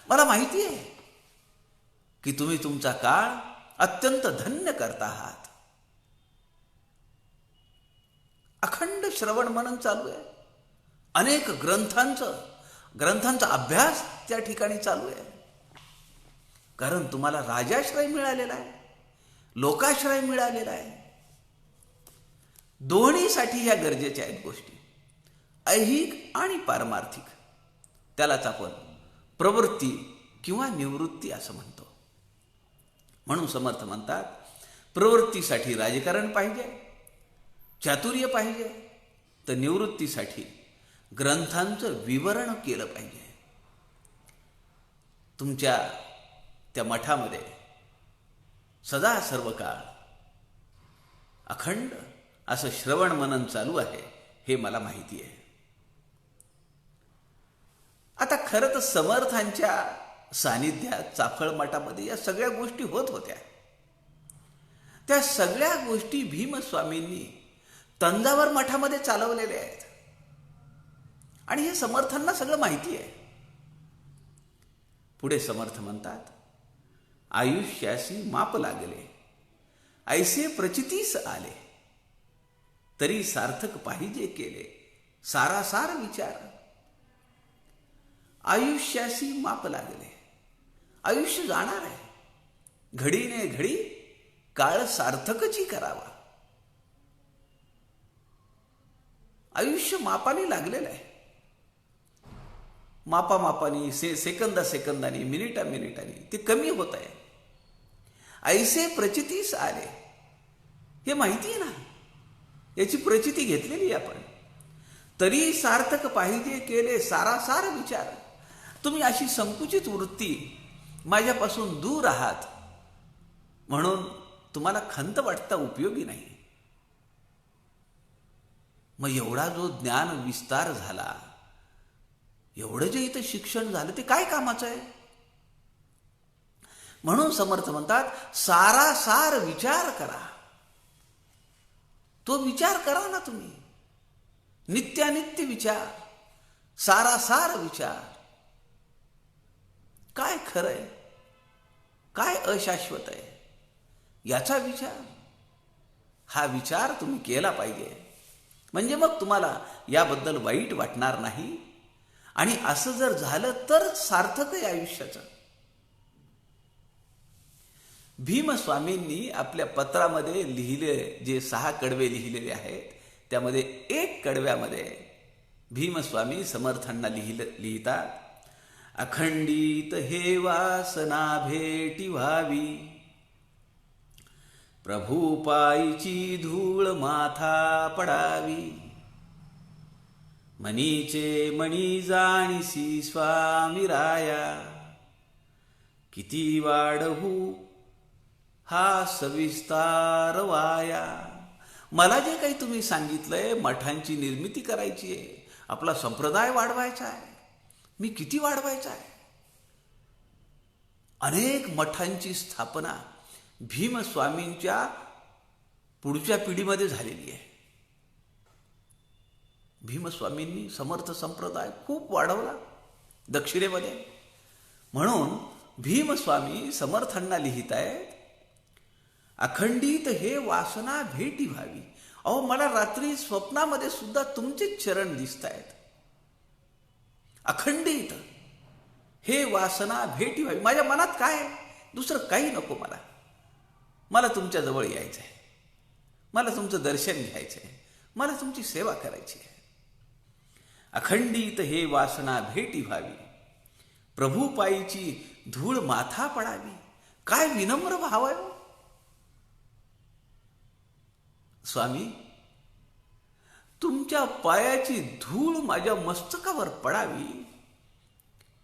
S1: मला माहिती आहे की तुम्ही तुमचा काळ अत्यंत धन्य करता आहात. अखंड श्रवण मनन चालू आहे. अनेक ग्रंथांचा अभ्यास त्या ठिकाणी चालू आहे. कारण तुम्हाला राजाश्रय मिळालेला आहे, लोकाश्रय मिळालेला आहे. दोन्हीसाठी ह्या गरजेच्या आहेत गोष्टी, ऐहिक आणि पारमार्थिक. त्यालाच आपण प्रवृत्ती किंवा निवृत्ती असं म्हणतो. म्हणून समर्थ म्हणतात, प्रवृत्तीसाठी राजकारण पाहिजे, चातुर्य पाहिजे, तर निवृत्तीसाठी ग्रंथांचं विवरण केलं पाहिजे. तुमच्या त्या मठामध्ये सदा सर्व काळ अखंड असं श्रवण मनन चालू आहे, हे मला माहिती आहे. आता खरं तर समर्थांच्या सानिध्यात चाफळ मठामध्ये या सगळ्या गोष्टी होत होत्या. त्या सगळ्या गोष्टी भीमस्वामींनी तंजावर मठामध्ये चालवलेल्या आहेत. आणि हे समर्थांना सगळं माहिती आहे. पुढे समर्थ म्हणतात, आयुष्यासी माप लागले, ऐसे प्रचितीस आले, तरी सार्थक पाहिजे केले, सारासार विचार. आयुष्यासी माप लागले. आयुष्य जाणार आहे, घडीने घडी काळ सार्थकची करावा. आयुष्य मापाने लागलेलं आहे. मापामापानी, सेकंदानी, मिनिटांनी ते कमी होत आहे. ऐसे प्रचितीस आले, हे माहिती आहे ना, याची प्रचिती घेतलेली आहे आपण. तरी सार्थक पाहिजे केले, सारासार विचार. तुम्ही अशी संकुचित वृत्ती, माझ्यापासून दूर आहात म्हणून तुम्हाला खंत वाटता उपयोगी नाही. मग एवढा जो ज्ञान विस्तार झाला, एवढं जे इथं शिक्षण झालं ते काय कामाचं आहे? म्हणून समर्थ म्हणतात सारासार विचार करा. तो विचार करा ना तुम्ही, नित्यानित्य विचार, सारासार विचार. काय खरंय, काय अशाश्वत आहे याचा विचार, हा विचार तुम्ही केला पाहिजे. म्हणजे मग तुम्हाला याबद्दल वाईट वाटणार नाही. आणि असं जर झालं तर सार्थक आहे आयुष्याचं. भीमस्वामींनी आपल्या पत्रामध्ये लिहिले, जे 6 कडवे लिहिलेले आहेत, त्यामध्ये एक कडव्यामध्ये भीमस्वामी समर्थांना लिहितात, अखंडित हे वासना भेटी व्हावी, प्रभू पायीची धूळ माथा पडावी, मनीचे मणी जाणीसी स्वामी राया, किती वाढवू हा सविस्तार वाया. मला जे काही तुम्ही सांगितलंय, मठांची निर्मिती करायची आहे, आपला संप्रदाय वाढवायचा आहे, मी किती वाढवायचा आहे. अनेक मठांची स्थापना भीमस्वामींच्या पुढच्या पिढीमध्ये झालेली आहे. भीमस्वामींनी समर्थ संप्रदाय खूप वाढवला दक्षिणेमध्ये. म्हणून भीमस्वामी समर्थांना लिहित आहेत, अखंडित हे वासना भेटी व्हावी. अहो, मला रात्री स्वप्नामध्ये सुद्धा तुमचेच चरण दिसत आहेत. अखंडित हे वासना भेटी व्हावी. माझ्या मनात काय, दुसरं काही नको मला. मला तुमच्या जवळ यायचं आहे, मला तुमचं दर्शन घ्यायचं आहे, मला तुमची सेवा करायची आहे. अखंडित हे वासना भेटी व्हावी, प्रभू पायीची धूळ माथा पडावी. काय विनम्र भाव आहे स्वामी. तुमच्या पायाची धूळ माझ्या मस्तकावर पडावी,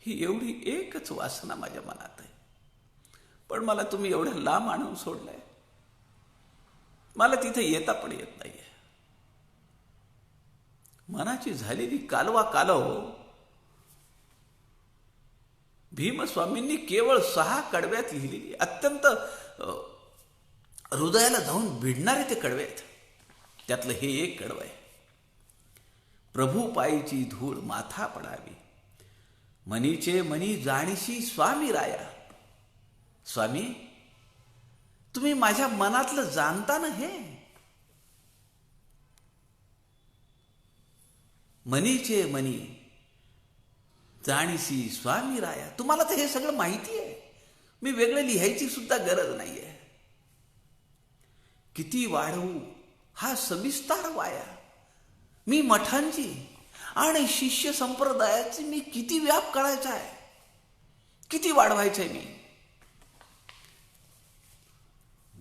S1: ही एवढी एकच वासना माझ्या मनात आहे. पण मला तुम्ही एवढ्या लांब आणून सोडलंय, मला तिथे येता पण येत नाहीये. मनाची झालेली कालवा कालव भीमस्वामींनी केवळ 6 कडव्यात लिहिलेली, अत्यंत हृदयाला जाऊन भिडणारे ते कडवे आहेत. त्यातलं हे एक कडवं आहे, प्रभू पायीची धूळ माथा पडावी, मनीचे मनी जाणीशी स्वामी राया. स्वामी, तुम्ही माझ्या मनातलं जाणता ना. हे मनीचे मनी जाणीसी स्वामी राया. तुम्हाला तर हे सगळं माहिती आहे, मी वेगळं लिहायची सुद्धा गरज नाहीये. किती वाढवू हा सविस्तार वाया. मी मठांची आणि शिष्य संप्रदायाची मी किती व्याप करायचा आहे, किती वाढवायचं आहे मी.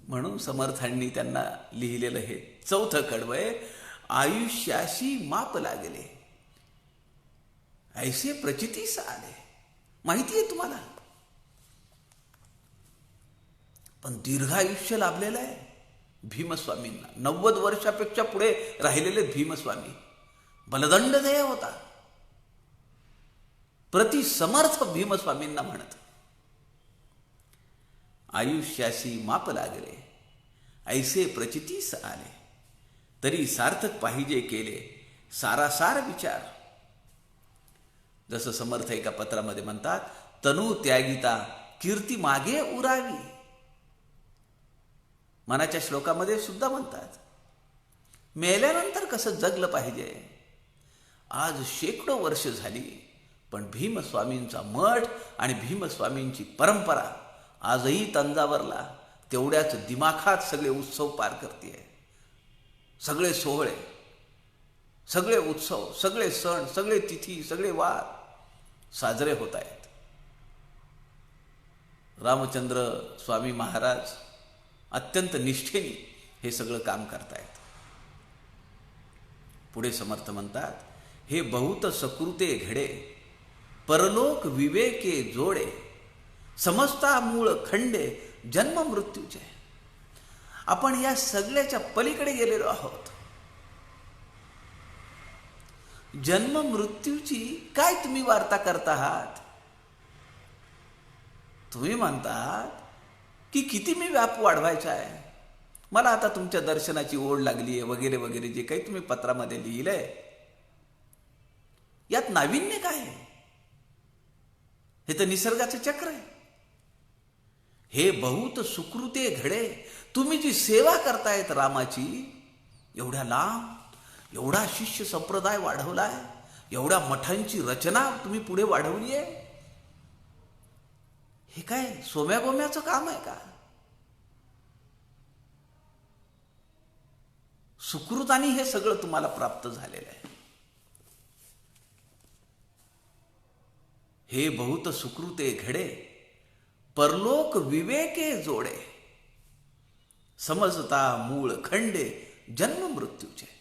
S1: म्हणून समर्थांनी त्यांना लिहिलेलं हे 4थं कडवं आहे, आयुष्याशी माप लागले, ऐसे प्रचितीस आले. माहिती आहे तुम्हाला, पण दीर्घायुष्य लाभलेलं आहे भीमस्वामींना. 90 वर्षापेक्षा पुढे राहिलेले भीमस्वामी. बलदंड देय होता, प्रति समर्थ भीमस्वामींना म्हणत, आयुष्याशी माप लागले, ऐसे प्रचितीस आले, तरी सार्थक पाहिजे केले सारासार विचार. जसं समर्थ एका पत्रामध्ये म्हणतात, तनु त्यागिता कीर्ती मागे उरावी. मनाच्या श्लोकामध्ये सुद्धा म्हणतात, मेल्यानंतर कसं जगलं पाहिजे. आज शेकडो वर्ष झाली, पण भीमस्वामींचा मठ आणि भीमस्वामींची परंपरा आजही तंजावरला तेवढ्याच दिमाखात सगळे उत्सव पार करते. सगळे सोहळे, सगळे उत्सव, सगळे सण, सगळे तिथी, सगळे वार साजरे होत आहेत. रामचंद्र स्वामी महाराज अत्यंत निष्ठेने हे सगळं काम करतायत. पुढे समर्थ म्हणतात, हे बहुत सकृते घडे, परलोक विवेके जोडे, समजता मूळ खंडे जन्म मृत्यूचे. आपण या सगळ्याच्या पलीकडे गेलेलो आहोत. जन्म मृत्यूची काय तुम्ही वार्ता करता आहात? तुम्ही म्हणतात की किती मी व्याप वाढवायचा आहे, मला आता तुमच्या दर्शनाची ओढ लागली आहे, वगैरे वगैरे जे काही तुम्ही पत्रामध्ये लिहिलंय, यात नाविन्य काय आहे? हे तर निसर्गाचं चक्र आहे. हे बहुत सुकृते घडे. तुम्ही जी सेवा करतायत रामाची, एवढ्या लांब एवढा शिष्य संप्रदाय वाढवलाय, एवढ्या मठांची रचना तुम्ही पुढे वाढवली आहे, हे काय सोम्या गोम्याचं काम आहे का? सुकृतानी हे सगळं तुम्हाला प्राप्त झालेलं आहे. हे बहुत सुकृते घडे, परलोक विवेके जोडे, समजता मूळ खंडे जन्म मृत्यूचे.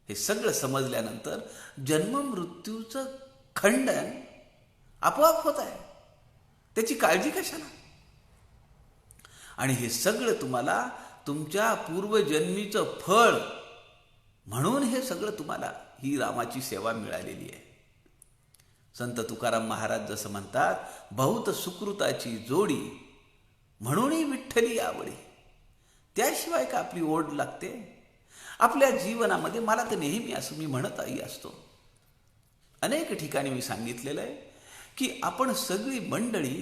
S1: हे सगळं समजल्यानंतर जन्म मृत्यूचं खंडन आपोआप होत आहे, त्याची काळजी कशाला? आणि हे सगळं तुम्हाला तुमच्या पूर्वजन्मीचं फळ म्हणून हे सगळं तुम्हाला ही रामाची सेवा मिळालेली आहे. संत तुकाराम महाराज जसं म्हणतात, बहुत सुकृताची जोडी म्हणूनही विठ्ठली आवडी. त्याशिवाय का आपली ओढ लागते? आपल्या जीवनामध्ये मला तर नेहमी असं मी म्हणतही असतो, अनेक ठिकाणी मी सांगितलेलं आहे की आपण सगळी मंडळी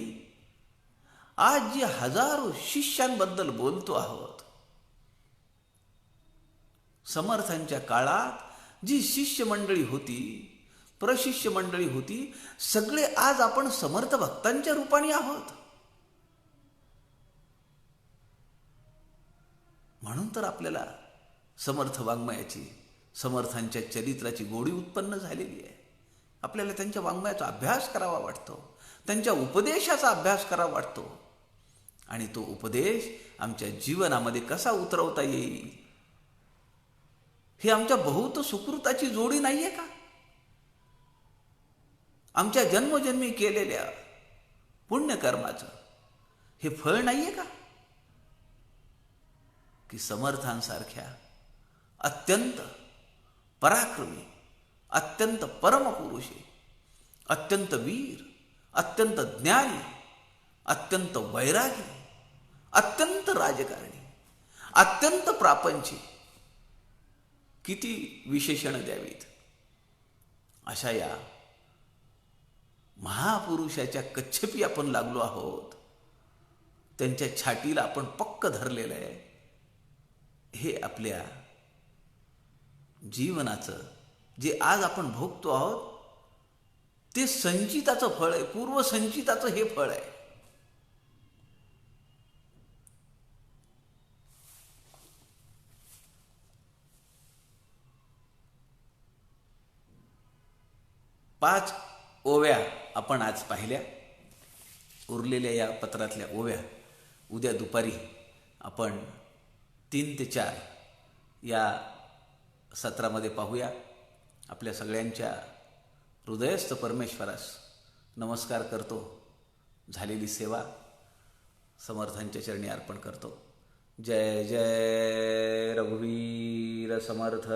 S1: आज जी हजारो शिष्यांबद्दल बोलतो आहोत, समर्थांच्या काळात जी शिष्य मंडळी होती, प्रशिष्य मंडळी होती, सगळे आज आपण समर्थ भक्तांच्या रूपाने आहोत. म्हणून तर आपल्याला समर्थ वाङ्मयाची, समर्थांच्या चरित्राची गोडी उत्पन्न झालेली आहे. आपल्याला त्यांच्या वाङ्मयाचा अभ्यास करावा वाटतो, त्यांच्या उपदेशाचा अभ्यास करावा वाटतो, आणि तो उपदेश आमच्या जीवनामध्ये कसा उतरवता येईल, हे आमच्या बहुत सुकृताची जोडी नाहीये का? आमच्या जन्मोजन्मी केलेल्या पुण्यकर्माचं हे फळ नाहीये का? की समर्थांसारख्या अत्यंत पराक्रमी, अत्यंत परमपुरुषी, अत्यंत वीर, अत्यंत ज्ञानी, अत्यंत वैरागी, अत्यंत राजकारणी, अत्यंत प्रापंचिक, किती विशेषण द्यावीत, अशा या महापुरुषाच्या कच्छपी आपण लागलो आहोत. त्यांच्या छातीला आपण पक्क धरलेलं आहे. हे आपल्या जीवनाचं जे आज आपण भोगतो आहोत, ते संचिताचं फळ आहे, पूर्वसंचिताचं हे फळ आहे. पाच ओव्या आपण आज पाहिल्या. उरलेल्या या पत्रातल्या ओव्या उद्या दुपारी आपण 3 ते 4 या सत्रामध्ये पाहूया. आपल्या सगळ्यांच्या हृदयस्थ परमेश्वरास नमस्कार करतो. झालेली सेवा समर्थांच्या चरणी अर्पण करतो. जय जय रघुवीर समर्थ.